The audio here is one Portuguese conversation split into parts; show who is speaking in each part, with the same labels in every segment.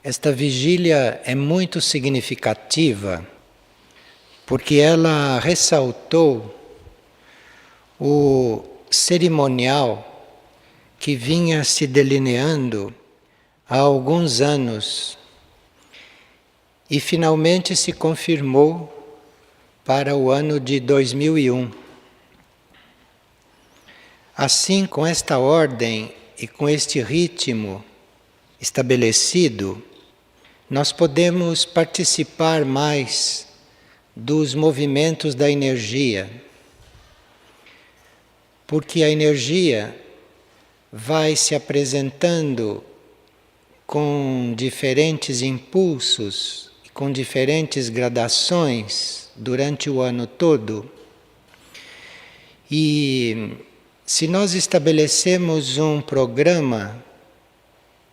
Speaker 1: Esta vigília é muito significativa porque ela ressaltou o cerimonial que vinha se delineando há alguns anos e finalmente se confirmou para o ano de 2001. Assim, com esta ordem e com este ritmo estabelecido, nós podemos participar mais dos movimentos da energia, porque a energia vai se apresentando com diferentes impulsos, com diferentes gradações durante o ano todo. E se nós estabelecemos um programa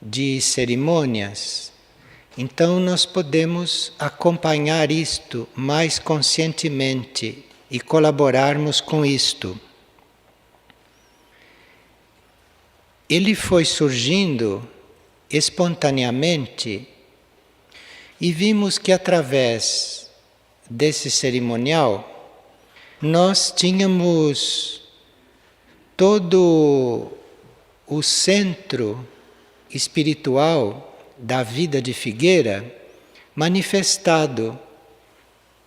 Speaker 1: de cerimônias, então nós podemos acompanhar isto mais conscientemente e colaborarmos com isto. Ele foi surgindo espontaneamente e vimos que através desse cerimonial nós tínhamos todo o centro espiritual da vida de Figueira manifestado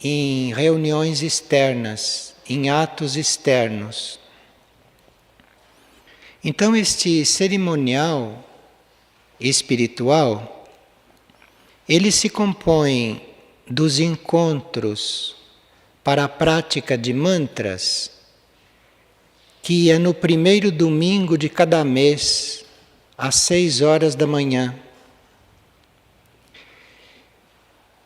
Speaker 1: em reuniões externas, em atos externos. Então este cerimonial espiritual, ele se compõe dos encontros para a prática de mantras, que é no primeiro domingo de cada mês, às 6 horas da manhã.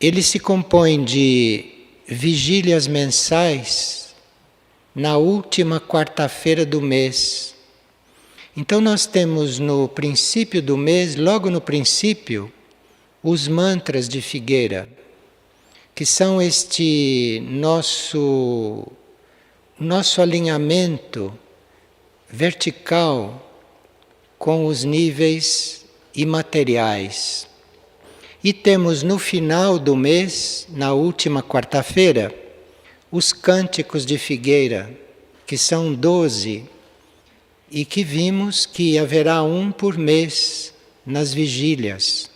Speaker 1: Ele se compõe de vigílias mensais na última quarta-feira do mês. Então nós temos no princípio do mês, logo no princípio, os mantras de Figueira, que são este nosso alinhamento vertical com os níveis imateriais. E temos no final do mês, na última quarta-feira, os cânticos de Figueira, que são 12, e que vimos que haverá um por mês nas vigílias.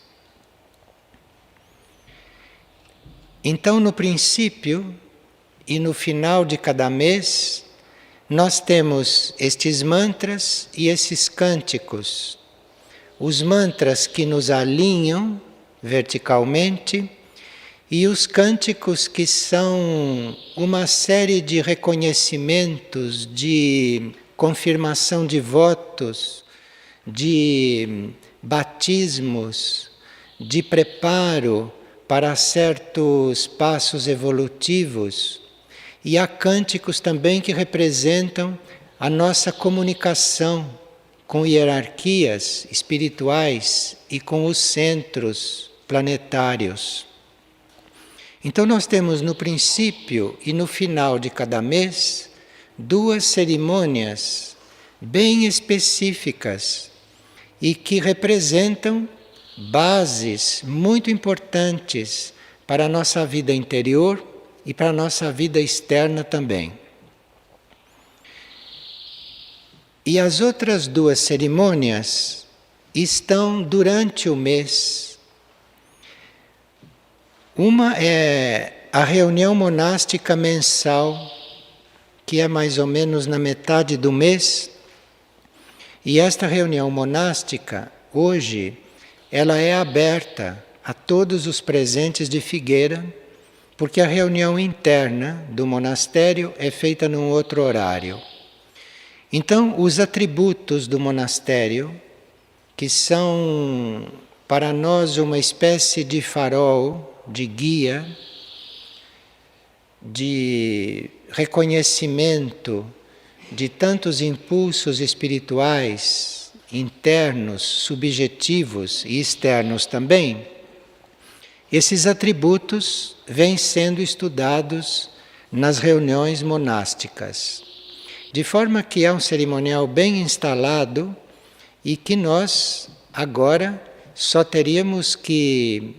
Speaker 1: Então, no princípio e no final de cada mês, nós temos estes mantras e esses cânticos. Os mantras que nos alinham verticalmente e os cânticos que são uma série de reconhecimentos, de confirmação de votos, de batismos, de preparo para certos passos evolutivos. E há cânticos também que representam a nossa comunicação com hierarquias espirituais e com os centros planetários. Então nós temos no princípio e no final de cada mês 2 cerimônias bem específicas e que representam bases muito importantes para a nossa vida interior e para a nossa vida externa também. E as outras 2 cerimônias estão durante o mês. Uma é a reunião monástica mensal, que é mais ou menos na metade do mês. E esta reunião monástica, hoje, ela é aberta a todos os presentes de Figueira, porque a reunião interna do monastério é feita num outro horário. Então, os atributos do monastério, que são para nós uma espécie de farol, de guia, de reconhecimento de tantos impulsos espirituais, internos, subjetivos e externos também, esses atributos vêm sendo estudados nas reuniões monásticas. De forma que é um cerimonial bem instalado e que nós agora só teríamos que,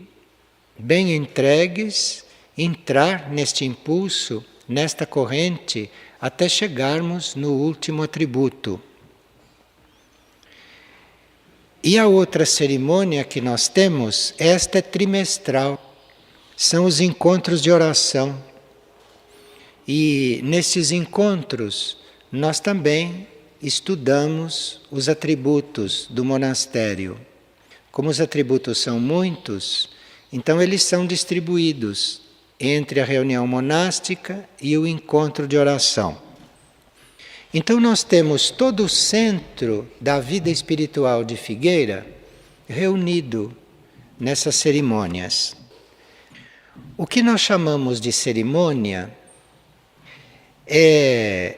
Speaker 1: bem entregues, entrar neste impulso, nesta corrente, até chegarmos no último atributo. E a outra cerimônia que nós temos, esta é trimestral, são os encontros de oração. E nesses encontros, nós também estudamos os atributos do monastério. Como os atributos são muitos, então eles são distribuídos entre a reunião monástica e o encontro de oração. Então nós temos todo o centro da vida espiritual de Figueira reunido nessas cerimônias. O que nós chamamos de cerimônia é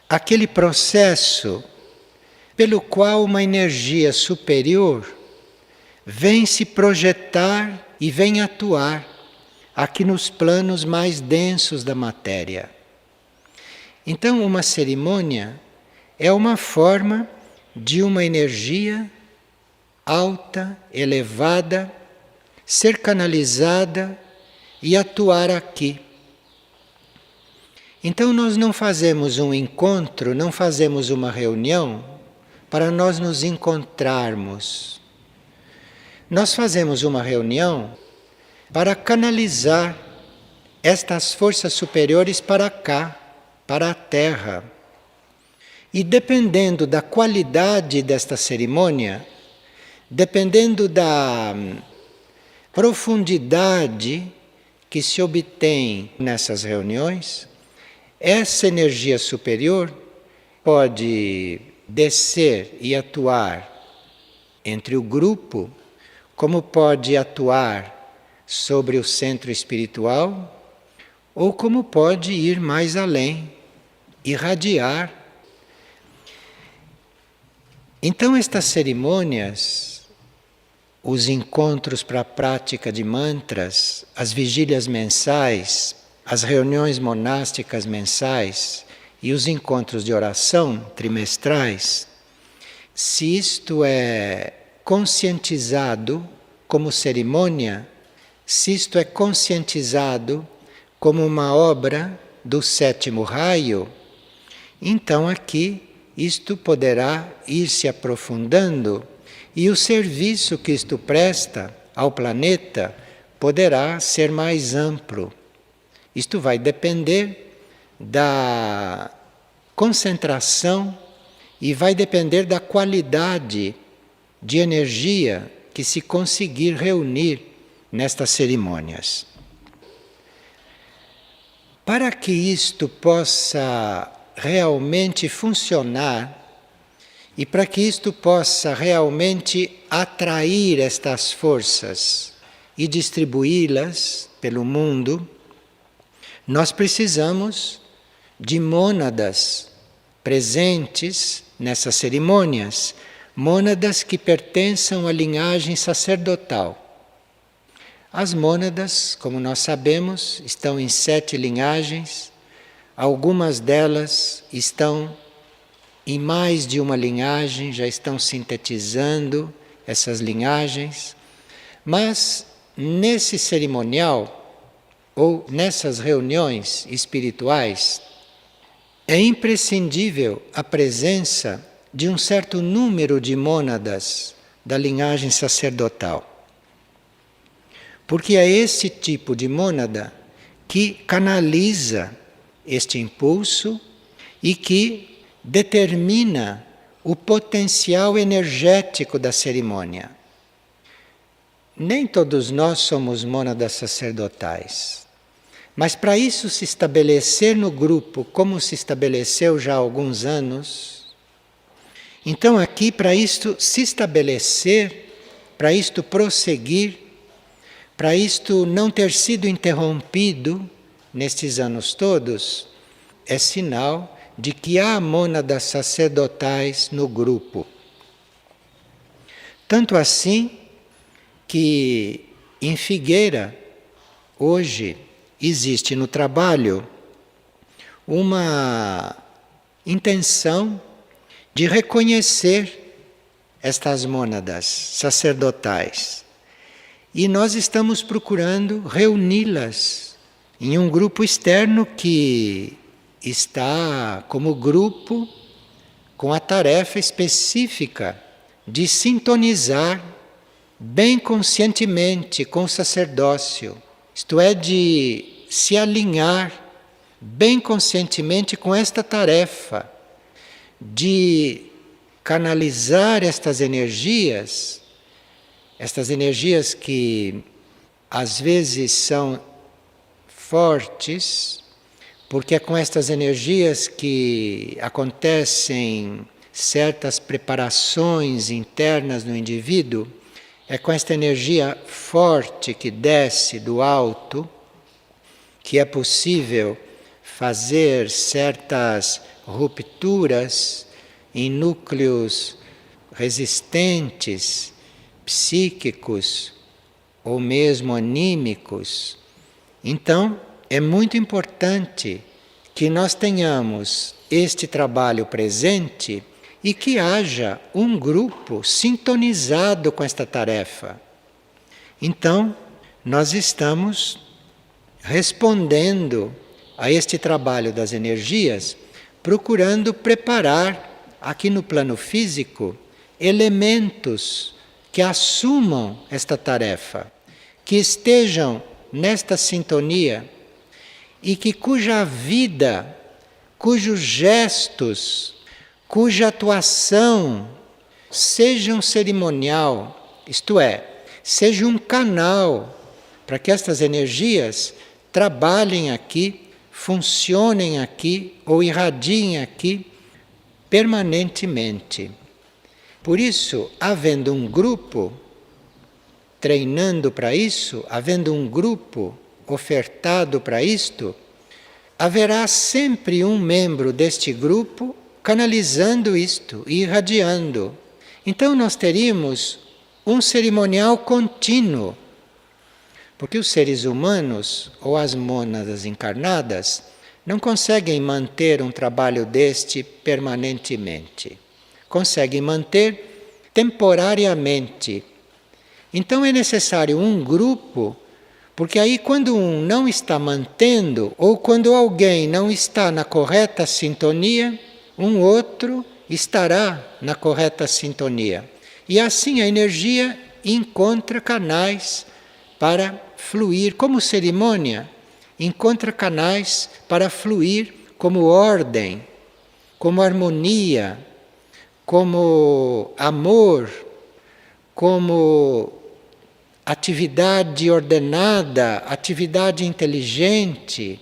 Speaker 1: aquele processo pelo qual uma energia superior vem se projetar e vem atuar aqui nos planos mais densos da matéria. Então, uma cerimônia é uma forma de uma energia alta, elevada, ser canalizada e atuar aqui. Então, nós não fazemos um encontro, não fazemos uma reunião para nós nos encontrarmos. Nós fazemos uma reunião para canalizar estas forças superiores para cá, para a Terra. E dependendo da qualidade desta cerimônia, dependendo da profundidade que se obtém nessas reuniões, essa energia superior pode descer e atuar entre o grupo, como pode atuar sobre o centro espiritual, ou como pode ir mais além, irradiar. Então estas cerimônias, os encontros para a prática de mantras, as vigílias mensais, as reuniões monásticas mensais e os encontros de oração trimestrais, se isto é conscientizado como cerimônia, se isto é conscientizado como uma obra do sétimo raio, então aqui isto poderá ir se aprofundando e o serviço que isto presta ao planeta poderá ser mais amplo. Isto vai depender da concentração e vai depender da qualidade de energia que se conseguir reunir nestas cerimônias. Para que isto possa realmente funcionar e para que isto possa realmente atrair estas forças e distribuí-las pelo mundo, nós precisamos de mônadas presentes nessas cerimônias, mônadas que pertençam à linhagem sacerdotal. As mônadas, como nós sabemos, estão em 7 linhagens, algumas delas estão em mais de uma linhagem, já estão sintetizando essas linhagens, mas nesse cerimonial, ou nessas reuniões espirituais, é imprescindível a presença de um certo número de mônadas da linhagem sacerdotal. Porque é esse tipo de mônada que canaliza este impulso e que determina o potencial energético da cerimônia. Nem todos nós somos mônadas sacerdotais, mas para isso se estabelecer no grupo, como se estabeleceu já há alguns anos, então aqui para isto se estabelecer, para isto prosseguir, para isto não ter sido interrompido nestes anos todos, é sinal de que há mônadas sacerdotais no grupo. Tanto assim que em Figueira, hoje, existe no trabalho uma intenção de reconhecer estas mônadas sacerdotais. E nós estamos procurando reuni-las em um grupo externo que está como grupo com a tarefa específica de sintonizar bem conscientemente com o sacerdócio, isto é, de se alinhar bem conscientemente com esta tarefa de canalizar estas energias que às vezes são fortes, porque é com estas energias que acontecem certas preparações internas no indivíduo, é com esta energia forte que desce do alto que é possível fazer certas rupturas em núcleos resistentes, psíquicos ou mesmo anímicos. Então, é muito importante que nós tenhamos este trabalho presente e que haja um grupo sintonizado com esta tarefa. Então, nós estamos respondendo a este trabalho das energias, procurando preparar aqui no plano físico elementos que assumam esta tarefa, que estejam nesta sintonia e que cuja vida, cujos gestos, cuja atuação seja um cerimonial, isto é, seja um canal para que estas energias trabalhem aqui, funcionem aqui ou irradiem aqui permanentemente. Por isso, havendo um grupo treinando para isso, havendo um grupo ofertado para isto, haverá sempre um membro deste grupo canalizando isto e irradiando. Então nós teríamos um cerimonial contínuo, porque os seres humanos ou as mônadas encarnadas não conseguem manter um trabalho deste permanentemente. Conseguem manter temporariamente. Então é necessário um grupo, porque aí quando um não está mantendo, ou quando alguém não está na correta sintonia, um outro estará na correta sintonia. E assim a energia encontra canais para fluir como cerimônia, encontra canais para fluir como ordem, como harmonia, como amor, como atividade ordenada, atividade inteligente,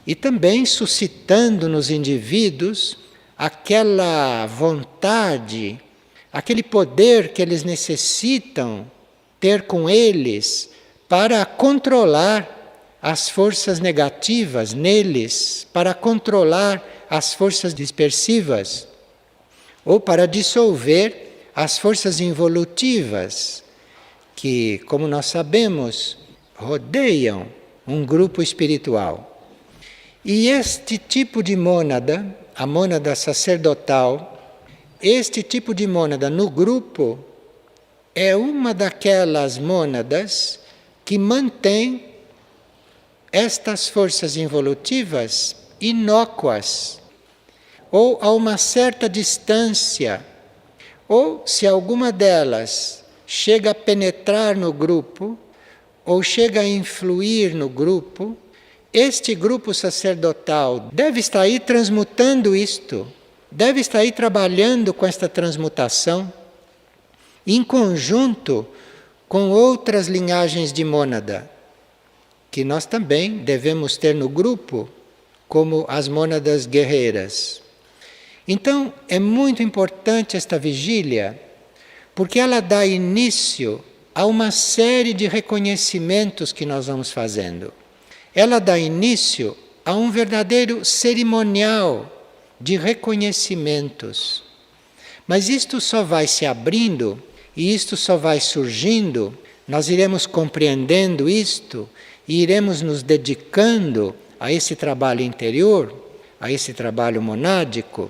Speaker 1: e também suscitando nos indivíduos aquela vontade, aquele poder que eles necessitam ter com eles para controlar as forças negativas neles, para controlar as forças dispersivas, ou para dissolver as forças involutivas que, como nós sabemos, rodeiam um grupo espiritual. E este tipo de mônada, a mônada sacerdotal, este tipo de mônada no grupo é uma daquelas mônadas que mantém estas forças involutivas inócuas, ou a uma certa distância, ou se alguma delas chega a penetrar no grupo, ou chega a influir no grupo, este grupo sacerdotal deve estar aí transmutando isto, deve estar aí trabalhando com esta transmutação, em conjunto com outras linhagens de mônada, que nós também devemos ter no grupo, como as mônadas guerreiras. Então, é muito importante esta vigília, porque ela dá início a uma série de reconhecimentos que nós vamos fazendo. Ela dá início a um verdadeiro cerimonial de reconhecimentos. Mas isto só vai se abrindo e isto só vai surgindo, nós iremos compreendendo isto e iremos nos dedicando a esse trabalho interior, a esse trabalho monádico.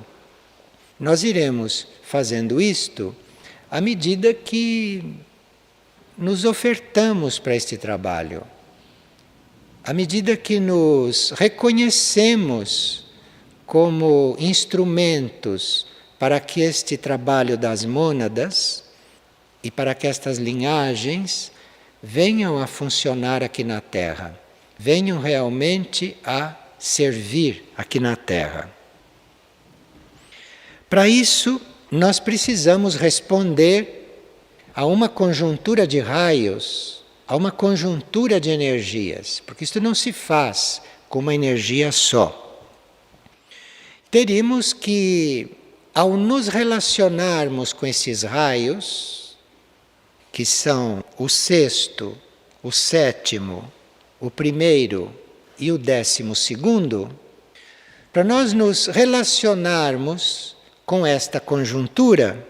Speaker 1: Nós iremos fazendo isto à medida que nos ofertamos para este trabalho, à medida que nos reconhecemos como instrumentos para que este trabalho das mônadas e para que estas linhagens venham a funcionar aqui na Terra, venham realmente a servir aqui na Terra. Para isso, nós precisamos responder a uma conjuntura de raios, a uma conjuntura de energias, porque isto não se faz com uma energia só. Teríamos que, ao nos relacionarmos com esses raios, que são o sexto, o sétimo, o primeiro e o 12º, para nós nos relacionarmos com esta conjuntura,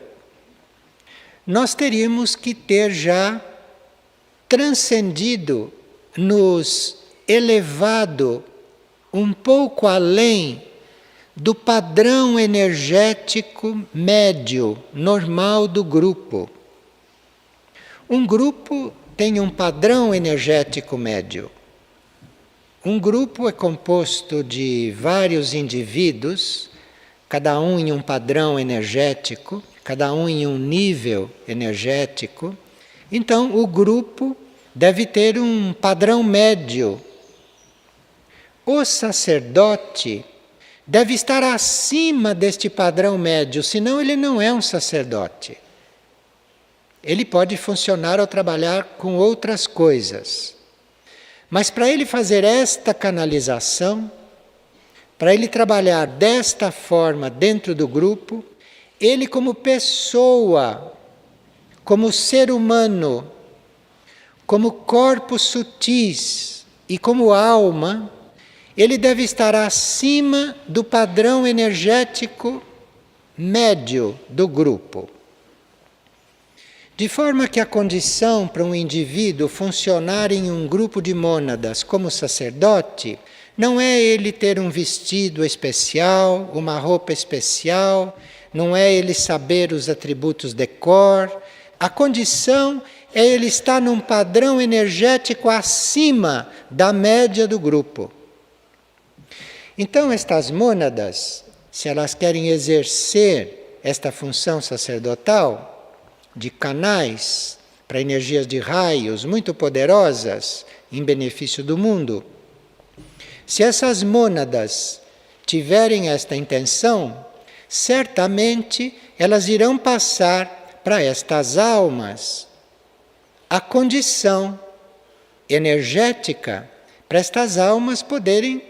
Speaker 1: nós teríamos que ter já transcendido, nos elevado um pouco além do padrão energético médio, normal do grupo. Um grupo tem um padrão energético médio. Um grupo é composto de vários indivíduos, cada um em um padrão energético, cada um em um nível energético. Então, o grupo deve ter um padrão médio. O sacerdote deve estar acima deste padrão médio, senão ele não é um sacerdote. Ele pode funcionar ou trabalhar com outras coisas. Mas para ele fazer esta canalização, para ele trabalhar desta forma dentro do grupo, ele como pessoa, como ser humano, como corpos sutis e como alma, ele deve estar acima do padrão energético médio do grupo. De forma que a condição para um indivíduo funcionar em um grupo de mônadas como sacerdote, não é ele ter um vestido especial, uma roupa especial, não é ele saber os atributos de cor. A condição é ele estar num padrão energético acima da média do grupo. Então, estas mônadas, se elas querem exercer esta função sacerdotal, de canais para energias de raios muito poderosas em benefício do mundo, se essas mônadas tiverem esta intenção, certamente elas irão passar para estas almas a condição energética para estas almas poderem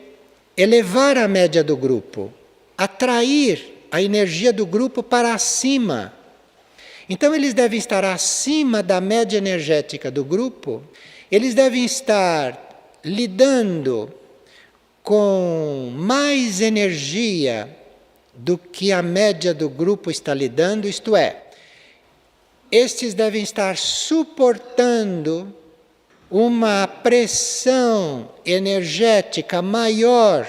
Speaker 1: elevar a média do grupo, atrair a energia do grupo para cima. Então eles devem estar acima da média energética do grupo, eles devem estar lidando com mais energia do que a média do grupo está lidando, isto é, estes devem estar suportando uma pressão energética maior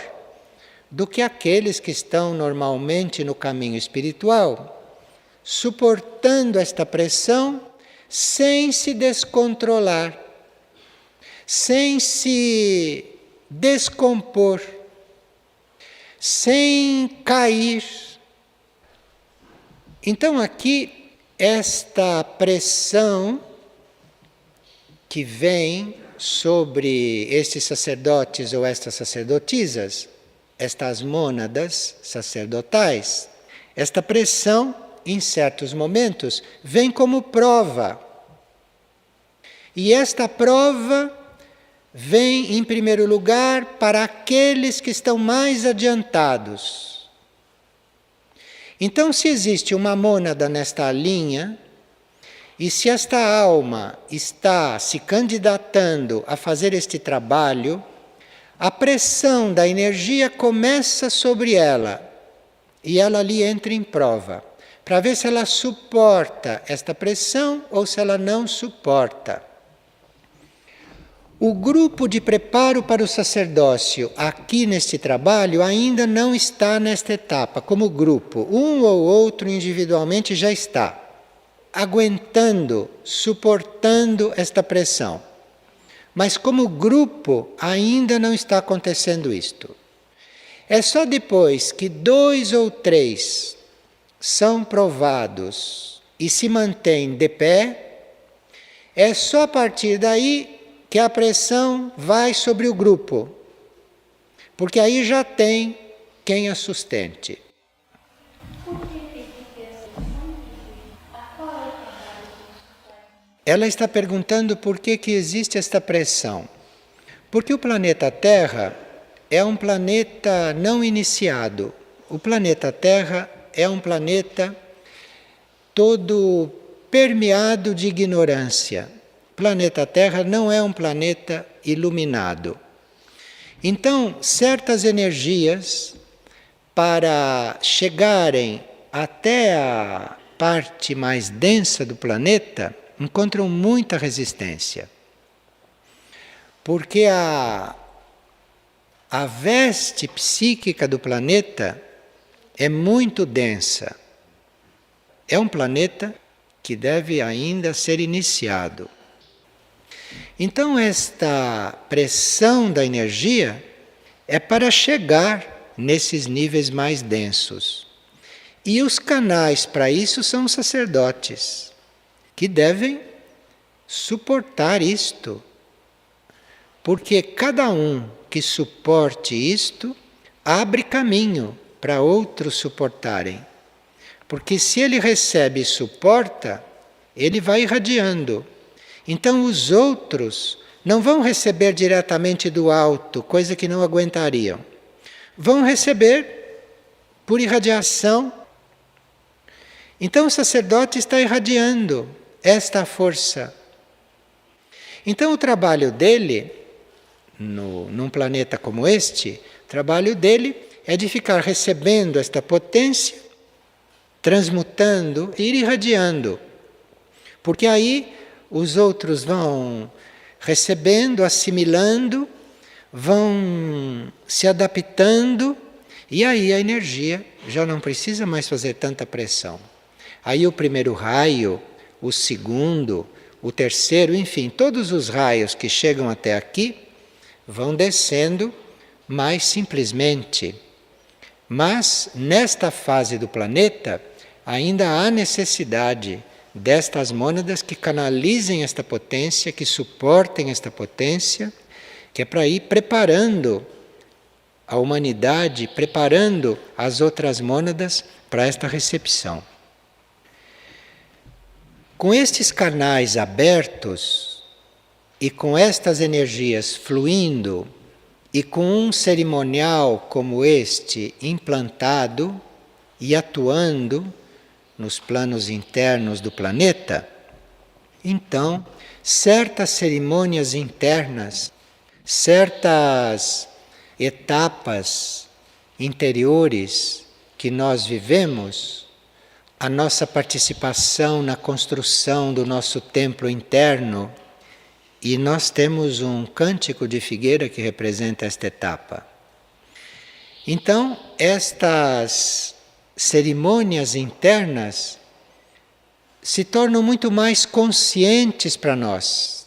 Speaker 1: do que aqueles que estão normalmente no caminho espiritual, suportando esta pressão sem se descontrolar, sem se descompor, sem cair. Então aqui, esta pressão que vem sobre estes sacerdotes ou estas sacerdotisas, estas mônadas sacerdotais, esta pressão, em certos momentos, vem como prova. E esta prova vem, em primeiro lugar, para aqueles que estão mais adiantados. Então, se existe uma mônada nesta linha, e se esta alma está se candidatando a fazer este trabalho, a pressão da energia começa sobre ela, e ela ali entra em prova, para ver se ela suporta esta pressão ou se ela não suporta. O grupo de preparo para o sacerdócio aqui neste trabalho ainda não está nesta etapa, como grupo. Um ou outro individualmente já está. aguentando, suportando esta pressão. Mas como grupo ainda não está acontecendo isto. É só depois que 2 ou 3 são provados e se mantêm de pé, é só a partir daí que a pressão vai sobre o grupo. Porque aí já tem quem a sustente. Ela está perguntando por que existe esta pressão. Porque o planeta Terra é um planeta não iniciado. O planeta Terra é um planeta todo permeado de ignorância. O planeta Terra não é um planeta iluminado. Então, certas energias, para chegarem até a parte mais densa do planeta, encontram muita resistência. Porque a veste psíquica do planeta é muito densa. É um planeta que deve ainda ser iniciado. Então, esta pressão da energia é para chegar nesses níveis mais densos. E os canais para isso são os sacerdotes, que devem suportar isto. Porque cada um que suporte isto, abre caminho para outros suportarem. Porque se ele recebe e suporta, ele vai irradiando. Então os outros não vão receber diretamente do alto, coisa que não aguentariam. Vão receber por irradiação. Então o sacerdote está irradiando esta força. Então o trabalho dele, num planeta como este, o trabalho dele é de ficar recebendo esta potência, transmutando e irradiando. Porque aí os outros vão recebendo, assimilando, vão se adaptando, e aí a energia já não precisa mais fazer tanta pressão. Aí o primeiro raio, o segundo, o terceiro, enfim, todos os raios que chegam até aqui vão descendo mais simplesmente. Mas nesta fase do planeta ainda há necessidade destas mônadas que canalizem esta potência, que suportem esta potência, que é para ir preparando a humanidade, preparando as outras mônadas para esta recepção. Com estes canais abertos e com estas energias fluindo e com um cerimonial como este implantado e atuando nos planos internos do planeta, então certas cerimônias internas, certas etapas interiores que nós vivemos, a nossa participação na construção do nosso templo interno, e nós temos um cântico de figueira que representa esta etapa. Então, estas cerimônias internas se tornam muito mais conscientes para nós,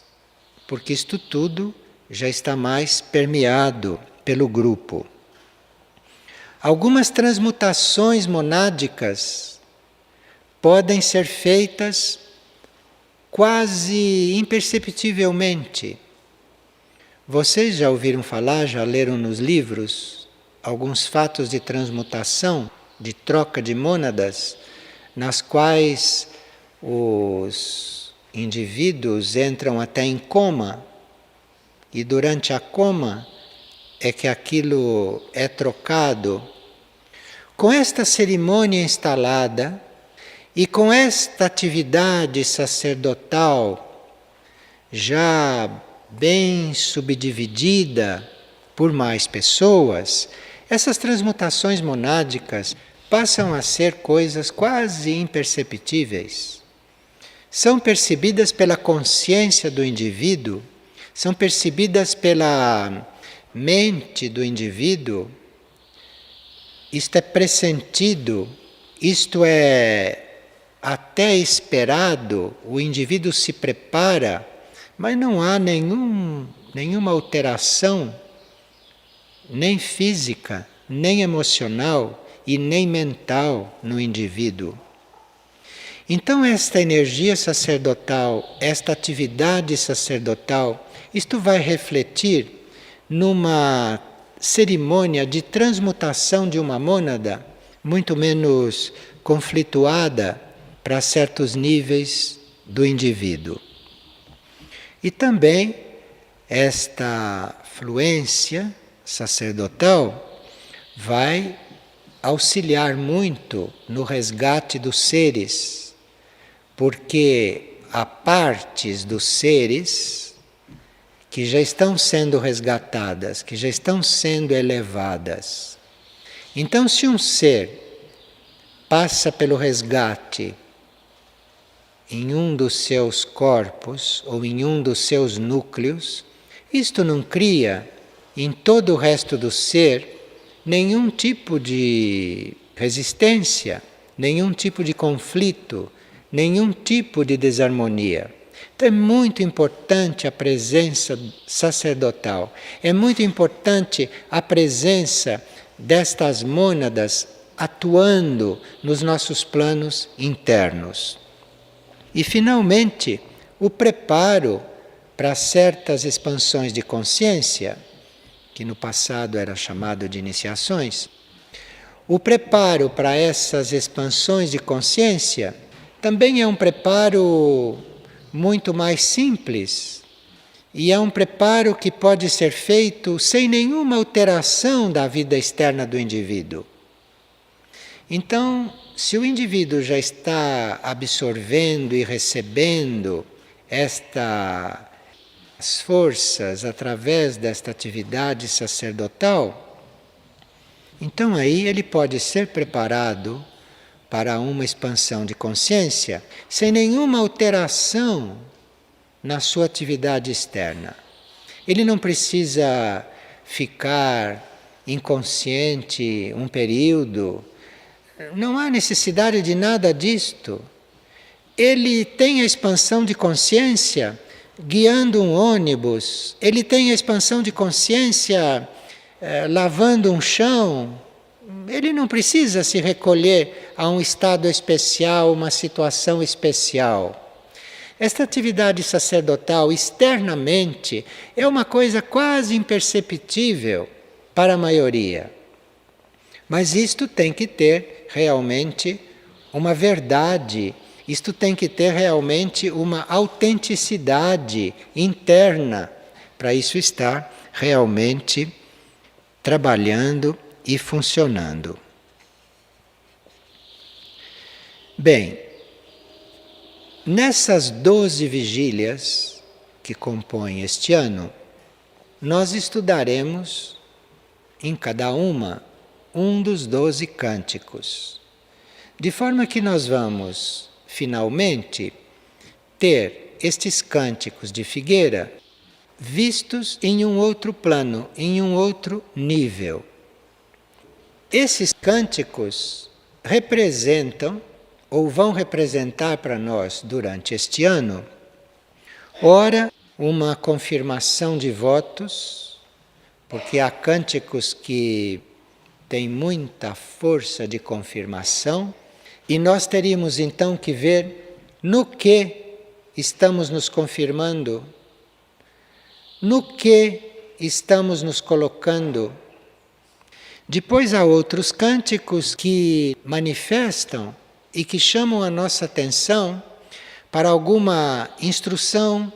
Speaker 1: porque isto tudo já está mais permeado pelo grupo. Algumas transmutações monádicas podem ser feitas quase imperceptivelmente. Vocês já ouviram falar, já leram nos livros, alguns fatos de transmutação, de troca de mônadas, nas quais os indivíduos entram até em coma, e durante a coma é que aquilo é trocado. Com esta cerimônia instalada e com esta atividade sacerdotal já bem subdividida por mais pessoas, essas transmutações monádicas passam a ser coisas quase imperceptíveis. São percebidas pela consciência do indivíduo, são percebidas pela mente do indivíduo. Isto é pressentido, isto é até esperado, o indivíduo se prepara, mas não há nenhuma alteração, nem física, nem emocional e nem mental no indivíduo. Então, esta energia sacerdotal, esta atividade sacerdotal, isto vai refletir numa cerimônia de transmutação de uma mônada muito menos conflituada para certos níveis do indivíduo. E também esta fluência sacerdotal vai auxiliar muito no resgate dos seres, porque há partes dos seres que já estão sendo resgatadas, que já estão sendo elevadas. Então, se um ser passa pelo resgate em um dos seus corpos ou em um dos seus núcleos, isto não cria em todo o resto do ser nenhum tipo de resistência, nenhum tipo de conflito, nenhum tipo de desarmonia. Então é muito importante a presença sacerdotal, é muito importante a presença destas mônadas atuando nos nossos planos internos. E, finalmente, o preparo para certas expansões de consciência, que no passado era chamado de iniciações, o preparo para essas expansões de consciência também é um preparo muito mais simples e é um preparo que pode ser feito sem nenhuma alteração da vida externa do indivíduo. Então, se o indivíduo já está absorvendo e recebendo estas forças através desta atividade sacerdotal, então aí ele pode ser preparado para uma expansão de consciência sem nenhuma alteração na sua atividade externa. Ele não precisa ficar inconsciente um período. Não há necessidade de nada disto. Ele tem a expansão de consciência guiando um ônibus, ele tem a expansão de consciência lavando um chão. Ele não precisa se recolher a um estado especial, uma situação especial. Esta atividade sacerdotal externamente é uma coisa quase imperceptível para a maioria. Mas isto tem que ter realmente uma verdade, isto tem que ter realmente uma autenticidade interna, para isso estar realmente trabalhando e funcionando. Bem, nessas 12 vigílias que compõem este ano, nós estudaremos em cada uma um dos 12 cânticos. De forma que nós vamos, finalmente, ter estes cânticos de Figueira vistos em um outro plano, em um outro nível. Esses cânticos representam, ou vão representar para nós durante este ano, ora, uma confirmação de votos, porque há cânticos que têm muita força de confirmação, e nós teríamos então que ver no que estamos nos confirmando, no que estamos nos colocando. Depois há outros cânticos que manifestam e que chamam a nossa atenção para alguma instrução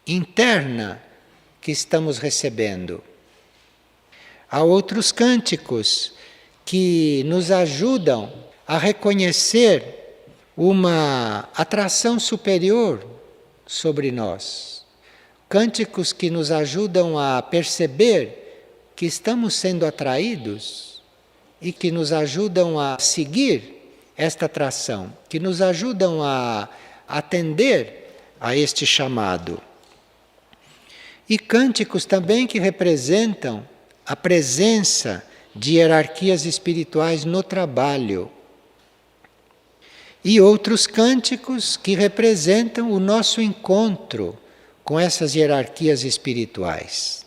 Speaker 1: interna que estamos recebendo. Há outros cânticos que nos ajudam a reconhecer uma atração superior sobre nós. Cânticos que nos ajudam a perceber que estamos sendo atraídos e que nos ajudam a seguir esta atração, que nos ajudam a atender a este chamado. E cânticos também que representam a presença de hierarquias espirituais no trabalho. e outros cânticos que representam o nosso encontro com essas hierarquias espirituais.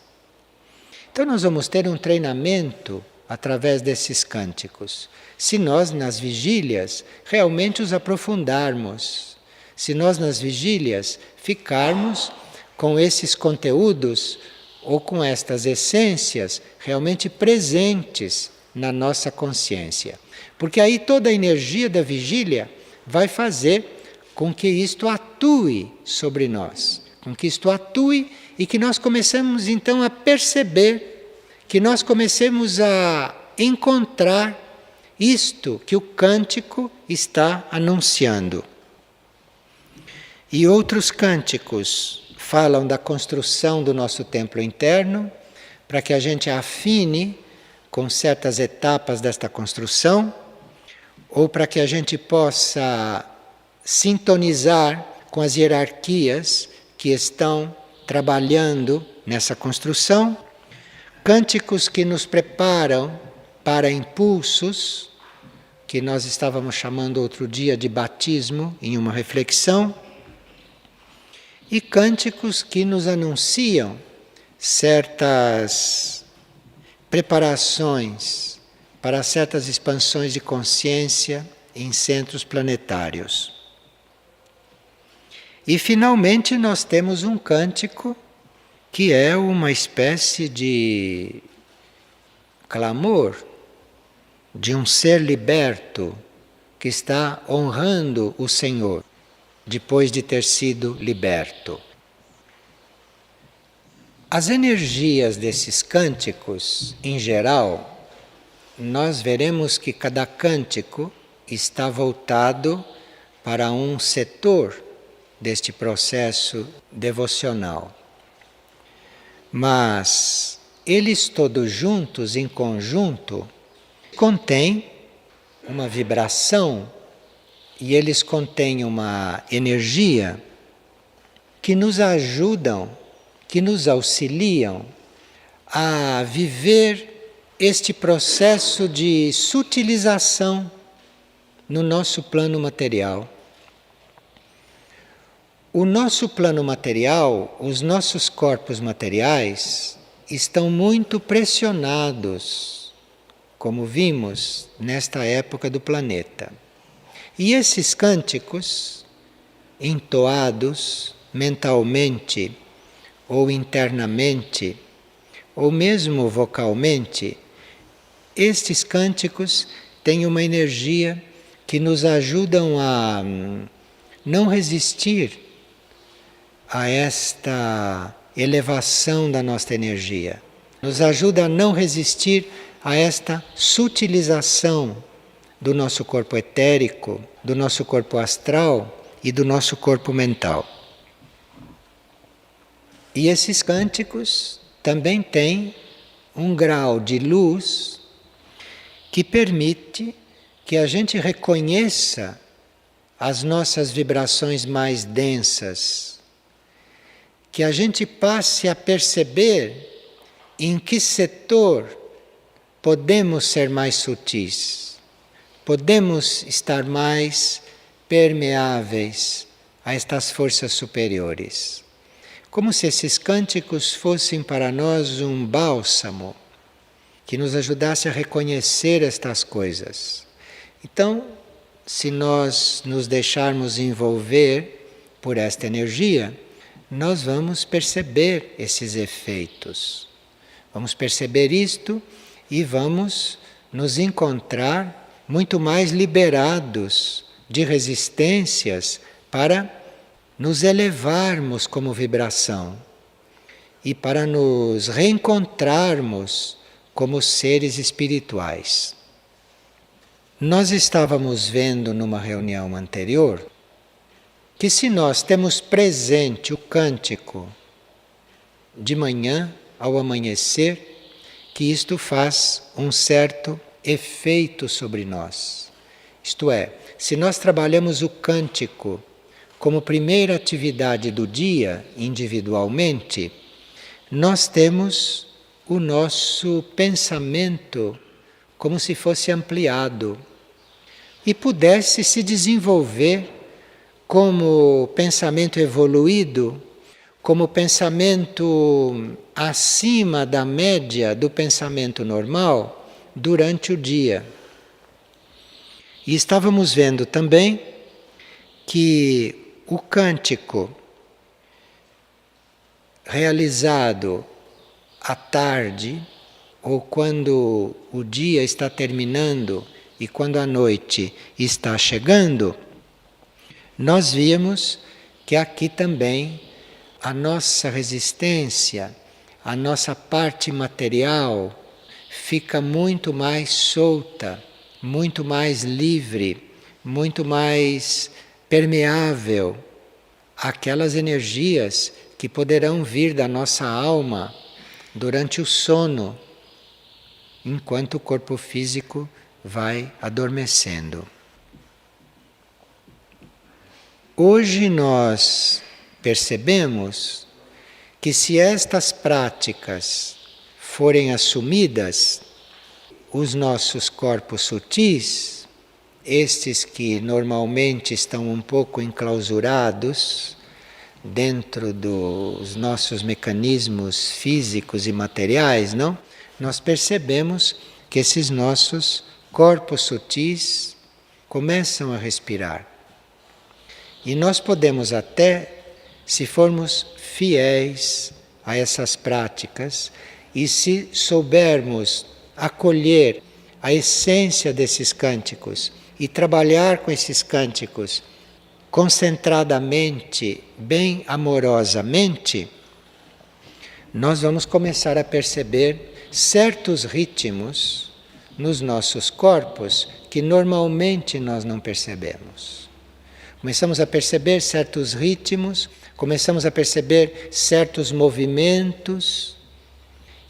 Speaker 1: Então nós vamos ter um treinamento através desses cânticos, se nós nas vigílias realmente os aprofundarmos, se nós nas vigílias ficarmos com esses conteúdos ou com estas essências realmente presentes na nossa consciência. Porque aí toda a energia da vigília vai fazer com que isto atue sobre nós, com que isto atue e que nós comecemos então a perceber, que nós comecemos a encontrar isto que o cântico está anunciando. E outros cânticos falam da construção do nosso templo interno, para que a gente afine com certas etapas desta construção, ou para que a gente possa sintonizar com as hierarquias que estão trabalhando nessa construção. Cânticos que nos preparam para impulsos, que nós estávamos chamando outro dia de batismo, em uma reflexão, e cânticos que nos anunciam certas preparações para certas expansões de consciência em centros planetários. E finalmente nós temos um cântico que é uma espécie de clamor de um ser liberto que está honrando o Senhor depois de ter sido liberto. As energias desses cânticos, em geral, nós veremos que cada cântico está voltado para um setor deste processo devocional. Mas eles todos juntos, em conjunto, contêm uma vibração e eles contêm uma energia que nos ajudam, que nos auxiliam a viver este processo de sutilização no nosso plano material. O nosso plano material, os nossos corpos materiais, estão muito pressionados, como vimos nesta época do planeta. E esses cânticos, entoados mentalmente ou internamente, ou mesmo vocalmente, estes cânticos têm uma energia que nos ajudam a não resistir a esta elevação da nossa energia. Nos ajuda a não resistir a esta sutilização do nosso corpo etérico, do nosso corpo astral e do nosso corpo mental. E esses cânticos também têm um grau de luz que permite que a gente reconheça as nossas vibrações mais densas, que a gente passe a perceber em que setor podemos ser mais sutis, podemos estar mais permeáveis a estas forças superiores. Como se esses cânticos fossem para nós um bálsamo que nos ajudasse a reconhecer estas coisas. Então, se nós nos deixarmos envolver por esta energia, nós vamos perceber esses efeitos. Vamos perceber isto e vamos nos encontrar muito mais liberados de resistências para nos elevarmos como vibração e para nos reencontrarmos como seres espirituais. Nós estávamos vendo numa reunião anterior que se nós temos presente o cântico de manhã ao amanhecer, que isto faz um certo efeito sobre nós. Isto é, se nós trabalhamos o cântico como primeira atividade do dia, individualmente, nós temos o nosso pensamento como se fosse ampliado, e pudesse se desenvolver como pensamento evoluído, como pensamento acima da média do pensamento normal durante o dia. E estávamos vendo também que o cântico realizado à tarde, ou quando o dia está terminando e quando a noite está chegando, nós vimos que aqui também a nossa resistência, a nossa parte material fica muito mais solta, muito mais livre, muito mais permeável àquelas energias que poderão vir da nossa alma durante o sono, enquanto o corpo físico vai adormecendo. Hoje nós percebemos que se estas práticas forem assumidas, os nossos corpos sutis, estes que normalmente estão um pouco enclausurados dentro dos nossos mecanismos físicos e materiais, não? Nós percebemos que esses nossos corpos sutis começam a respirar. E nós podemos até, se formos fiéis a essas práticas e se soubermos acolher a essência desses cânticos e trabalhar com esses cânticos concentradamente, bem amorosamente, nós vamos começar a perceber certos ritmos nos nossos corpos que normalmente nós não percebemos. Começamos a perceber certos ritmos, começamos a perceber certos movimentos,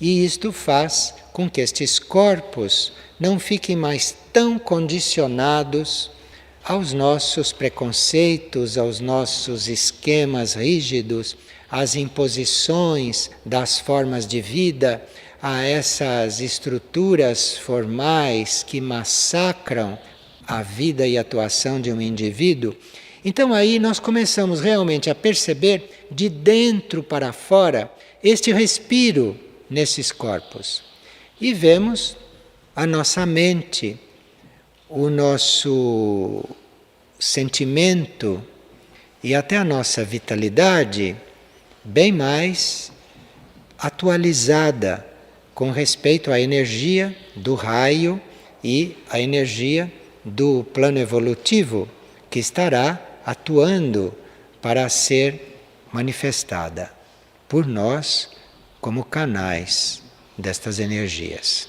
Speaker 1: e isto faz com que estes corpos não fiquem mais tão condicionados aos nossos preconceitos, aos nossos esquemas rígidos, às imposições das formas de vida, a essas estruturas formais que massacram a vida e a atuação de um indivíduo. Então aí nós começamos realmente a perceber de dentro para fora este respiro nesses corpos. E vemos a nossa mente, o nosso sentimento e até a nossa vitalidade bem mais atualizada com respeito à energia do raio e à energia do plano evolutivo que estará atuando para ser manifestada por nós como canais destas energias.